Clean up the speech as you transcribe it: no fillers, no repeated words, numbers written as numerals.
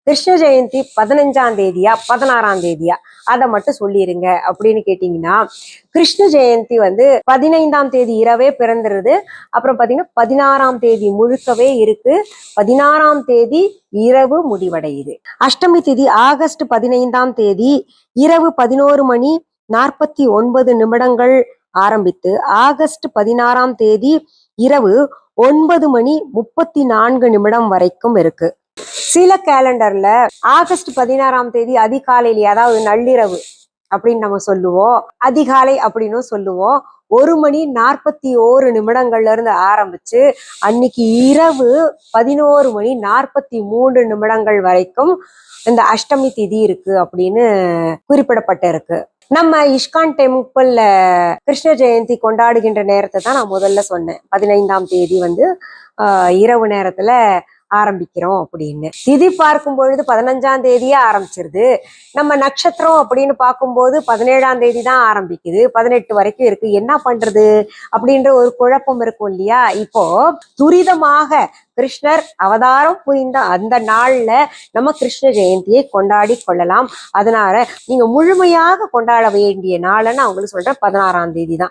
கிருஷ்ண ஜெயந்தி 15ஆம் தேதியா 16ஆம் தேதியா அதை மட்டும் சொல்லிருங்க அப்படின்னு கேட்டீங்கன்னா, கிருஷ்ண ஜெயந்தி 15ஆம் தேதி இரவே பிறந்துருது. அப்புறம் பாத்தீங்கன்னா 16ஆம் தேதி முழுக்கவே இருக்கு. 16ஆம் தேதி இரவு முடிவடையுது. அஷ்டமி திதி ஆகஸ்ட் 15ஆம் தேதி இரவு 11:49 ஆரம்பித்து ஆகஸ்ட் 16ஆம் தேதி இரவு 9:34 வரைக்கும் இருக்கு. சில கேலண்டர்ல ஆகஸ்ட் 16ஆம் தேதி அதிகாலையிலே, அதாவது நள்ளிரவு அப்படின்னு நம்ம சொல்லுவோம், அதிகாலை அப்படின்னு சொல்லுவோம். 1:41 இருந்து ஆரம்பிச்சு அன்னைக்கு இரவு 11:43 வரைக்கும் இந்த அஷ்டமி திதி இருக்கு அப்படின்னு குறிப்பிடப்பட்டிருக்கு. நம்ம இஸ்கான் டெம்பிள்ல கிருஷ்ண ஜெயந்தி கொண்டாடுகின்ற நேரத்தை தான் நான் முதல்ல சொன்னேன். 15ஆம் தேதி இரவு நேரத்துல ஆரம்பிக்கிறோம் அப்படின்னு. திதி பார்க்கும் பொழுது 15ஆம் தேதியே ஆரம்பிச்சிருது. நம்ம நட்சத்திரம் அப்படின்னு பார்க்கும்போது 17ஆம் தேதி தான் ஆரம்பிக்குது. 18 வரைக்கும் இருக்கு. என்ன பண்றது அப்படின்ற ஒரு குழப்பம் இருக்கும் இல்லையா? இப்போ துரிதமாக கிருஷ்ணர் அவதாரம் புரிந்த அந்த நாள்ல நம்ம கிருஷ்ண ஜெயந்தியை கொண்டாடி கொள்ளலாம். அதனால நீங்க முழுமையாக கொண்டாட வேண்டிய நாள்னு அவங்களுக்கு சொல்றேன் 16ஆம் தேதி தான்.